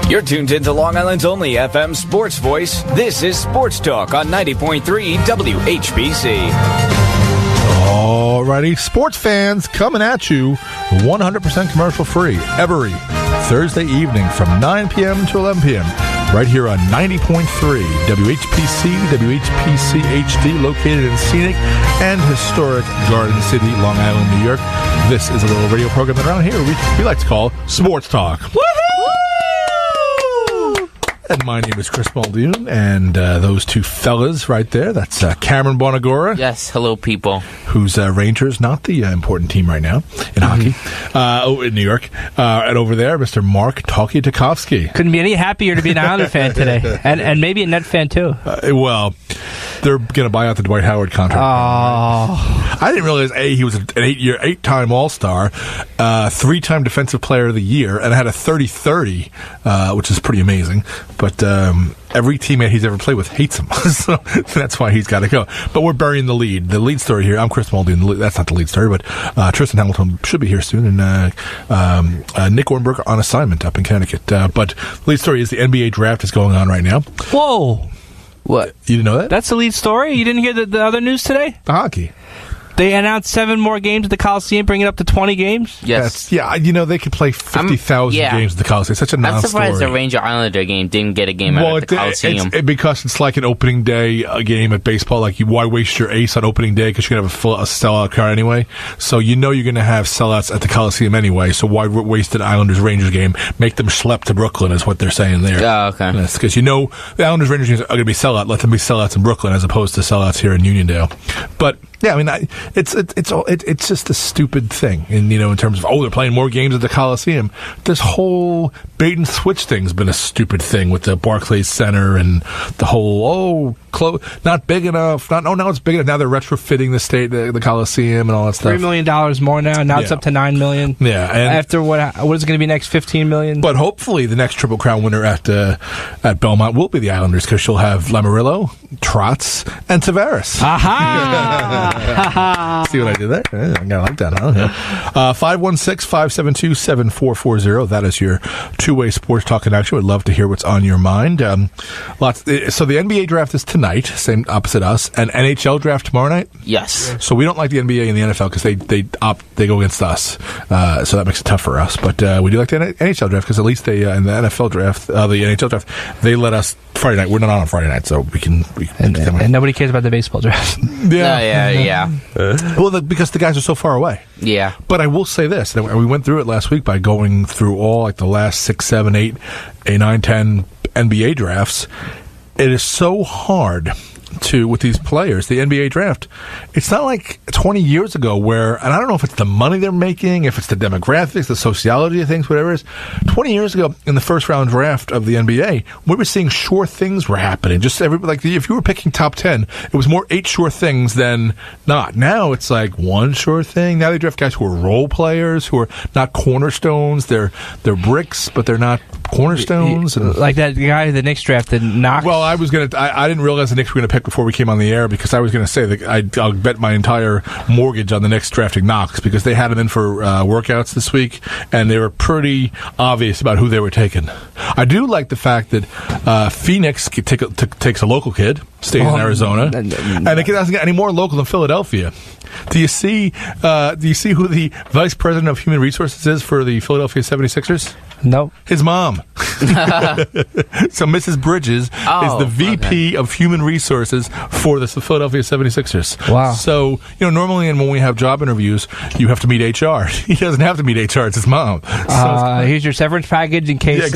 You're tuned into Long Island's only FM sports voice. This is Sports Talk on 90.3 WHPC. Alrighty, sports fans coming at you 100% commercial free every Thursday evening from 9 p.m. to 11 p.m. right here on 90.3 WHPC, WHPC HD, located in scenic and historic Garden City, Long Island, New York. This is a little radio program that around here we like to call Sports Talk. Woohoo! And my name is Chris Muldoon, and those two fellas right there, that's Cameron Bonagora. Yes, hello, people. Who's Rangers, not the important team right now in hockey, in New York. And over there, Mr. Mark Talkie Tchaikovsky. Couldn't be any happier to be an Islander fan today, and maybe a Net fan too. Well, they're going to buy out the Dwight Howard contract. Oh. I didn't realize, he was an 8-time All-Star, 3-time Defensive Player of the Year, and had a 30-30, which is pretty amazing. But every teammate he's ever played with hates him, so that's why he's got to go. But we're burying the lead. The lead story here, I'm Chris Muldoon. That's not the lead story, but Tristan Hamilton should be here soon, and Nick Ornberg on assignment up in Connecticut. But the lead story is the NBA draft is going on right now. Whoa. What? You didn't know that? That's the lead story? You didn't hear the other news today? The hockey. They announced 7 more games at the Coliseum, bringing it up to 20 games? Yes. They could play 50,000 games at the Coliseum. It's such a non-story. I'm surprised the Ranger-Islander game didn't get a game out at the Coliseum. Because it's like an opening day game at baseball. Like, why waste your ace on opening day? Because you're going to have a sellout crowd anyway. So you're going to have sellouts at the Coliseum anyway. So why waste an Islanders-Rangers game? Make them schlep to Brooklyn is what they're saying there. Oh, okay. Because the Islanders-Rangers games are going to be sellout. Let them be sellouts in Brooklyn as opposed to sellouts here in Uniondale. But yeah, I mean, it's just a stupid thing, and in terms of they're playing more games at the Coliseum. This whole bait and switch thing's been a stupid thing with the Barclays Center and the whole not big enough. Now it's big enough. Now they're retrofitting the Coliseum and all that stuff. $3 million more now. Now it's up to $9 million. Yeah, and after what is it going to be next? $15 million. But hopefully the next Triple Crown winner at Belmont will be the Islanders, because she'll have Lamoriello, Trotz, and Tavares. Aha! See what I did there? I'm going to like that, huh? 516-572-7440. That is your two-way sports talk connection. We'd love to hear what's on your mind. So the NBA draft is tonight, same opposite us, and NHL draft tomorrow night? Yes. So we don't like the NBA and the NFL because they go against us. So that makes it tough for us. But we do like the NHL draft, because at least they in the NFL draft, the NHL draft, they let us Friday night. We're not on Friday night, so we can and nobody cares about the baseball draft. Yeah. Because the guys are so far away. Yeah. But I will say this, and we went through it last week by going through all the last 6, 7, 8, 9, 10 NBA drafts. It is so hard with these players, the NBA draft. It's not like 20 years ago where, and I don't know if it's the money they're making, if it's the demographics, the sociology of things, whatever it is. 20 years ago, in the first round draft of the NBA, we were seeing sure things were happening. Just if you were picking top 10, it was more 8 sure things than not. Now it's like 1 sure thing. Now they draft guys who are role players, who are not cornerstones. They're bricks, but they're not cornerstones. Like that guy the Knicks drafted, Knox. Well, I didn't realize the Knicks were going to pick before we came on the air, because I was going to say that I'll bet my entire mortgage on the Knicks drafting Knox, because they had him in for workouts this week, and they were pretty obvious about who they were taking. I do like the fact that Phoenix takes a local kid, stays in Arizona, and it doesn't get any more local than Philadelphia. Do you see who the vice president of human resources is for the Philadelphia 76ers? No. His mom. So Mrs. Bridges is the VP of Human Resources for the Philadelphia 76ers. Wow. So, normally when we have job interviews, you have to meet HR. He doesn't have to meet HR. It's his mom. Here's your severance package in case...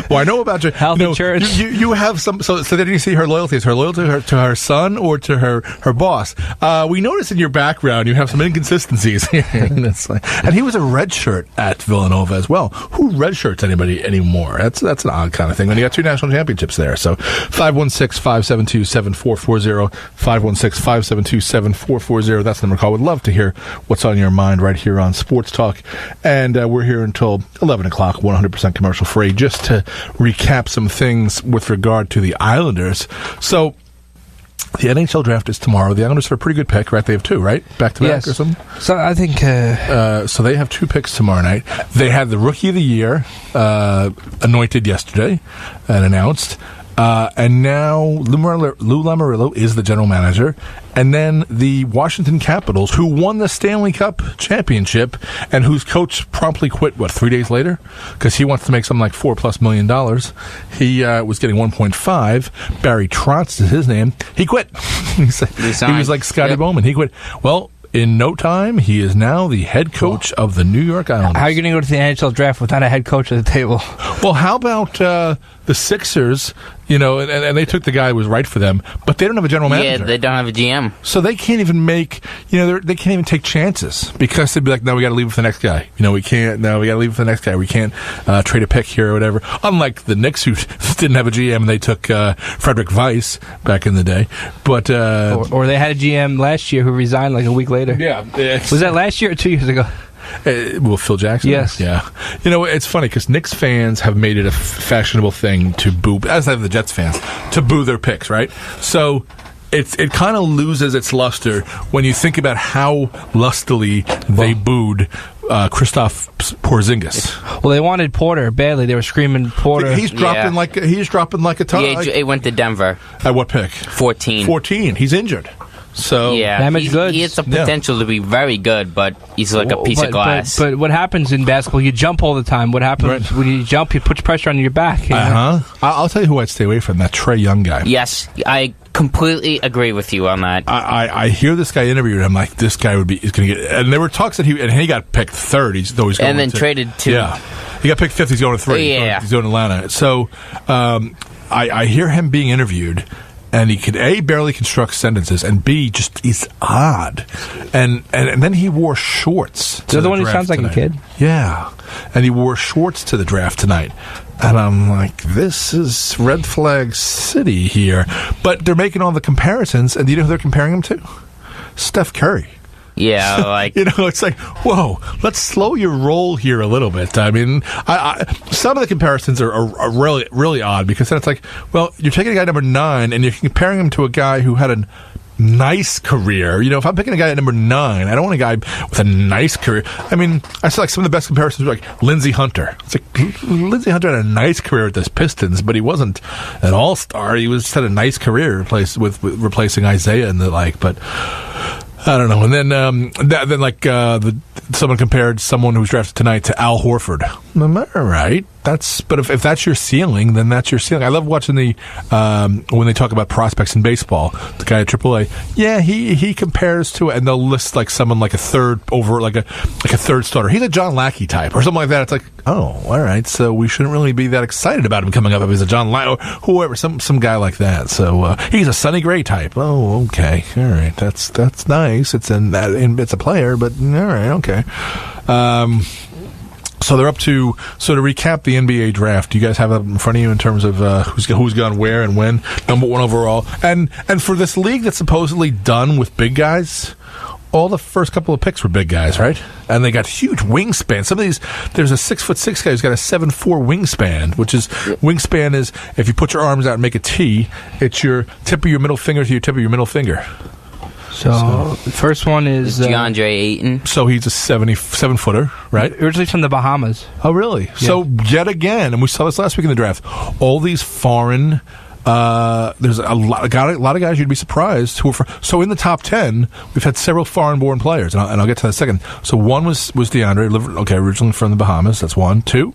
Well, I know about your... Health insurance. You have some... So then you see her loyalty. Is her loyalty to her son or to her boss? We notice in your background you have some inconsistencies. And he was a red shirt at Villanova as well. Who redshirts anybody anymore? That's an odd kind of thing. When you got 2 national championships there. So 516-572-7440, 516-572-7440. That's the number to call. Would love to hear what's on your mind right here on Sports Talk. And we're here until 11 o'clock, 100% commercial free, just to recap some things with regard to the Islanders. So The NHL draft is tomorrow. The Islanders are a pretty good pick, right? They have 2, right? Back-to-back or something? So I think... so they have 2 picks tomorrow night. They had the Rookie of the Year anointed yesterday and announced. And now Lou Lamoriello is the general manager. And then the Washington Capitals, who won the Stanley-Cup championship and whose coach promptly quit, 3 days later? Because he wants to make something like $4+ million. He was getting 1.5. Barry Trotz is his name. He quit. He was like Scotty Bowman. He quit. Well, in no time, he is now the head coach of the New York Islanders. How are you going to go to the NHL draft without a head coach at the table? Well, how about the Sixers? And they took the guy who was right for them, but they don't have a general manager. Yeah, they don't have a GM. So they can't even make, they can't even take chances because they'd be like, no, we got to leave with the next guy. We can't, no, we got to leave with the next guy. We can't trade a pick here or whatever. Unlike the Knicks, who didn't have a GM, and they took Frederick Weiss back in the day. But or they had a GM last year who resigned like a week later. Yeah. Was that last year or 2 years ago? Phil Jackson? Yes. Yeah. It's funny because Knicks fans have made it a fashionable thing to boo, as have the Jets fans, to boo their picks, right? So it kind of loses its luster when you think about how lustily they booed Kristaps Porzingis. Well, they wanted Porter badly. They were screaming Porter. He's dropping like a ton. Yeah, he went to Denver. At what pick? 14. He's injured. So yeah, he has the potential to be very good, but he's like a piece of glass. But what happens in basketball? You jump all the time. What happens when you jump? You put pressure on your back. I'll tell you who I'd stay away from. That Trae Young guy. Yes, I completely agree with you on that. I hear this guy interviewed. I'm like, this guy is going to get. And there were talks that he got picked 3rd. He's going and then traded to. Yeah, he got picked 5th. He's going to 3. Yeah, he's going to Atlanta. So I hear him being interviewed. And he could A, barely construct sentences, and B, just he's odd. And then he wore shorts. The other one who sounds like a kid? Yeah. And he wore shorts to the draft tonight. And I'm like, this is red flag city here. But they're making all the comparisons, and do you know who they're comparing him to? Steph Curry. Yeah, like it's like, whoa, let's slow your roll here a little bit. I mean, some of the comparisons are really, really odd because then it's like, well, you're taking a guy number 9 and you're comparing him to a guy who had a nice career. If I'm picking a guy at number 9, I don't want a guy with a nice career. I mean, I saw like some of the best comparisons were like Lindsey Hunter. It's like Lindsey Hunter had a nice career with the Pistons, but he wasn't an all-star. He had a nice career with replacing Isaiah and the like, but I don't know. And then someone compared someone who was drafted tonight to Al Horford. All right. But if that's your ceiling, then that's your ceiling. I love watching when they talk about prospects in baseball. The guy at AAA, yeah, he compares to it, and they'll list like someone like a third starter. He's a John Lackey type or something like that. It's like, oh, all right, so we shouldn't really be that excited about him coming up if he's a John Lackey or whoever, some guy like that. So he's a Sonny Gray type. Oh, okay, all right, that's nice. It's it's a player, but all right, okay. So they're up to. So to recap the NBA draft, do you guys have that in front of you in terms of who's gone where and when? Number 1 overall, and for this league that's supposedly done with big guys, all the first couple of picks were big guys, right? And they got huge wingspan. Some of these, there's a 6'6" guy who's got a 7'4" wingspan, which is wingspan is if you put your arms out and make a T, it's your tip of your middle finger to your tip of your middle finger. So the first one is DeAndre Ayton. So he's a 7-footer, right? Originally from the Bahamas. Oh, really? Yeah. So yet again, and we saw this last week in the draft, all these foreign. There's a lot of guys you'd be surprised who were. So in the top 10, we've had several foreign-born players, and I'll get to that in a second. So one was DeAndre, originally from the Bahamas. That's 1, 2.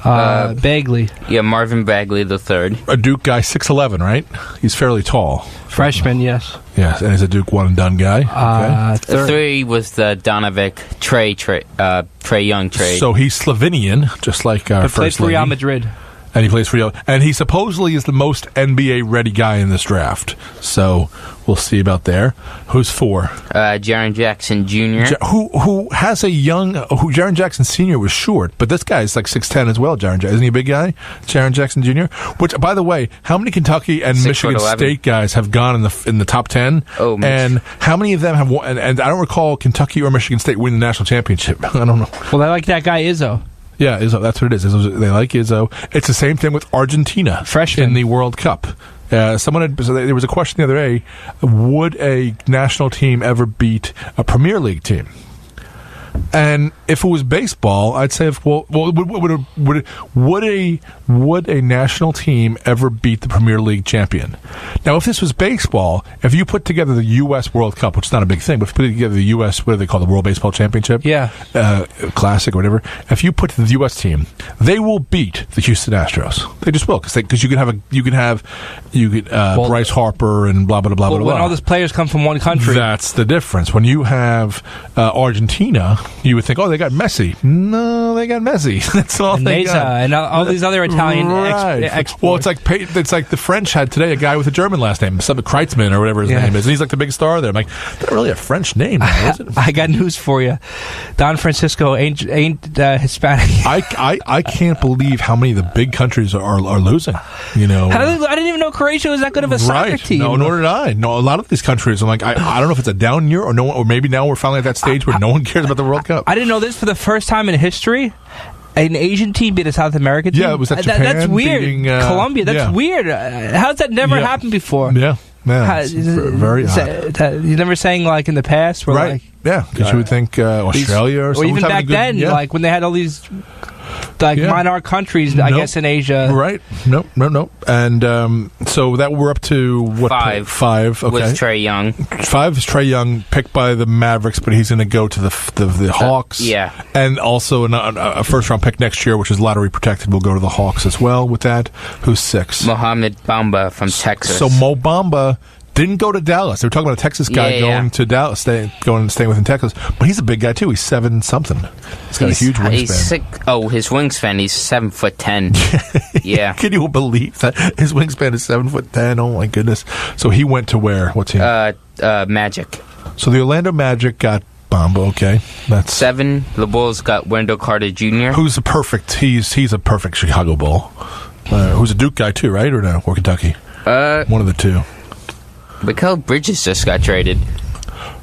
Bagley. Yeah, Marvin Bagley the 3rd. A Duke guy, 6'11", right? He's fairly tall. Freshman, yes. Yes, and he's a Duke one-and-done guy. The 3 was the Donovic Trae Young trade. So he's Slovenian, just like our first lady. He plays for Real Madrid. And he plays for Real. And he supposedly is the most NBA-ready guy in this draft. So we'll see about there. Who's 4? Jaren Jackson Jr. Who has a young... Jaren Jackson Sr. was short, but this guy's like 6'10" as well, Jaren Jackson. Isn't he a big guy? Jaren Jackson Jr.? Which, by the way, how many Kentucky and Michigan State guys have gone in the top 10? Oh, and how many of them have won? And I don't recall Kentucky or Michigan State winning the national championship. I don't know. Well, I like that guy, Izzo. Yeah, Izzo, that's what it is. They like Izzo. It's the same thing with Argentina freshman in the World Cup. There was a question the other day: would a national team ever beat a Premier League team? And if it was baseball, I'd say, would a national team ever beat the Premier League champion? Now, if this was baseball, if you put together the U.S. World Cup, which is not a big thing, but if you put together the U.S., what do they call the World Baseball Championship? Yeah. Classic or whatever. If you put the U.S. team, they will beat the Houston Astros. They just will, because you can have Bryce Harper and blah blah blah blah. When all these players come from one country, that's the difference. When you have Argentina, you would think, oh, they got Messi. No, they got Messi. That's all they got. And all these other Italian exports. Well, it's like the French had today a guy with a German last name, something Kreitzman or whatever his name is, and he's like the big star there. I'm like, that's not really a French name, now, is it? I got news for you. Don Francisco ain't Hispanic. I can't believe how many of the big countries are losing. I didn't even know Croatia was that good of a soccer team. No, nor did I. No, a lot of these countries, I'm like, I don't know if it's a down year or maybe now we're finally at that stage where no one cares about the World Cup. I didn't know this. For the first time in history, an Asian team beat a South American team. Yeah, it was at Japan. That's weird. Beating, Colombia. That's weird. How's that never happened before? Yeah. It's very odd. You never saying like in the past, where right? Because you would think Australia or even back then, like when they had all these monarch countries, I guess in Asia. Right? Nope. And so that we're up to what? Five. Okay. With Trae Young. 5 is Trae Young, picked by the Mavericks, but he's going to go to the Hawks. Yeah. And also a first-round pick next year, which is lottery protected, will go to the Hawks as well with that. Who's 6? Mohamed Bamba from Texas. So Mo Bamba didn't go to Dallas. They were talking about a Texas guy going to Dallas, staying within Texas. But he's a big guy, too. He's 7-something. He's got a huge wingspan. He's sick. Oh, his wingspan, he's 7'10". Yeah. Can you believe that? His wingspan is 7'10". Oh, my goodness. So he went to where? What team? Magic. So the Orlando Magic got Bamba, okay. That's 7. The Bulls got Wendell Carter Jr. Who's a perfect Chicago Bull. Who's a Duke guy, too, right? Or no? Or Kentucky? One of the two. Mikal Bridges just got traded.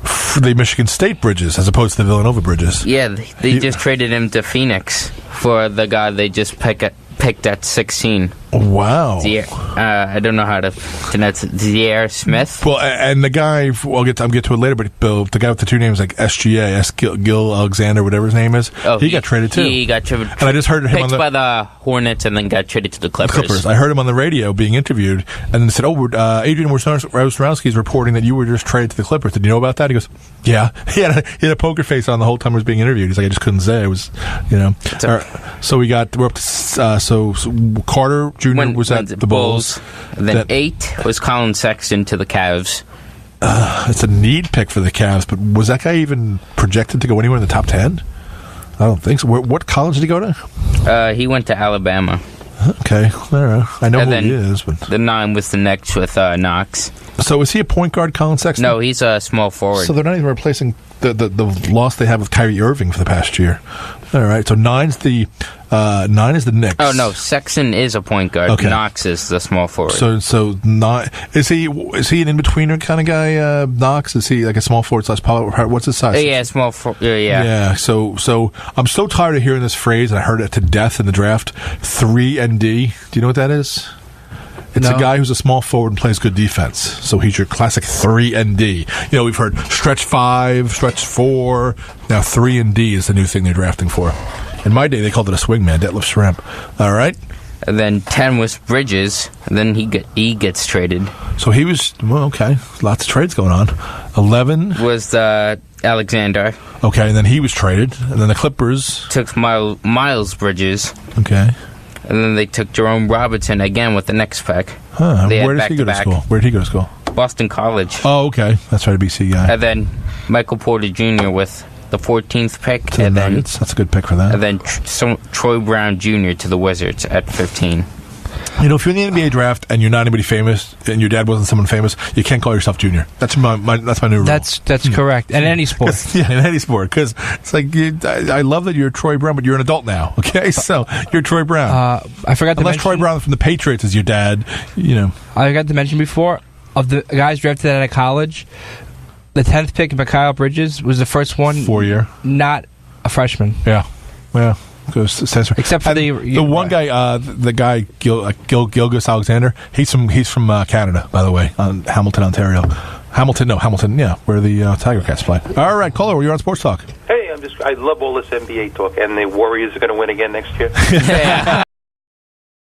For the Michigan State Bridges, as opposed to the Villanova Bridges. Yeah, they just traded him to Phoenix for the guy they just picked at 16. Wow. I don't know how to pronounce it. Zaire Smith. Well, and the guy, I'll get to it later, but the guy with the two names, like SGA, Gil Alexander, whatever his name is, he got traded too. He got traded. And I just heard him by the Hornets and then got traded to the Clippers. I heard him on the radio being interviewed, and then they said, Adrian Wojnarowski is reporting that you were just traded to the Clippers. Did you know about that? He goes, yeah. He had a poker face on the whole time he was being interviewed. He's like, I just couldn't say. It was, So we're up to, so Carter Jr. was at the Bulls. And then 8 was Colin Sexton to the Cavs. It's a need pick for the Cavs, but was that guy even projected to go anywhere in the top 10? I don't think so. What college did he go to? He went to Alabama. Okay, I know who he is. But the 9 was the next with Knox. So is he a point guard, Colin Sexton? No, he's a small forward. So they're not even replacing the loss they have with Kyrie Irving for the past year. All right, so 9 is the Knicks. Oh no, Sexton is a point guard. Okay. Knox is the small forward. So not is he an in betweener kind of guy? Knox, is he like a small forward / power? What's his size? Yeah, small forward. Yeah. Yeah. So I'm so tired of hearing this phrase, and I heard it to death in the draft. 3-and-D. Do you know what that is? It's a guy who's a small forward and plays good defense. So he's your classic 3-and-D. We've heard stretch 5, stretch 4. Now 3-and-D is the new thing they're drafting for. In my day, they called it a swingman, deadlift shrimp. All right? And then 10 was Bridges. And then he gets traded. So he was, okay. Lots of trades going on. 11 was Alexander. Okay, and then he was traded. And then the Clippers took Miles Bridges. Okay. And then they took Jerome Robinson again with the next pick. Where did he go to school? Where did he go to school? Boston College. Oh, okay. That's right, a BC guy. And then Michael Porter Jr. with the 14th pick. To the Nuggets. That's a good pick for that. And then Troy Brown Jr. to the Wizards at 15. If you're in the NBA draft and you're not anybody famous and your dad wasn't someone famous, you can't call yourself junior. That's my new rule. That's correct. In any sport. Yeah, in any sport. Because it's like, I love that you're Troy Brown, but you're an adult now. Okay? So you're Troy Brown. I forgot to mention. Unless Troy Brown from the Patriots is your dad, I forgot to mention before, of the guys drafted out of college, the 10th pick, Mikal Bridges, was the first one. 4-year. Not a freshman. Yeah. Except for the one guy, the guy Gilgis Alexander. He's from Canada, by the way, Hamilton, Ontario. Hamilton, yeah, where the Tiger Cats play. All right, caller, you're on Sports Talk. Hey, I love all this NBA talk, and the Warriors are going to win again next year.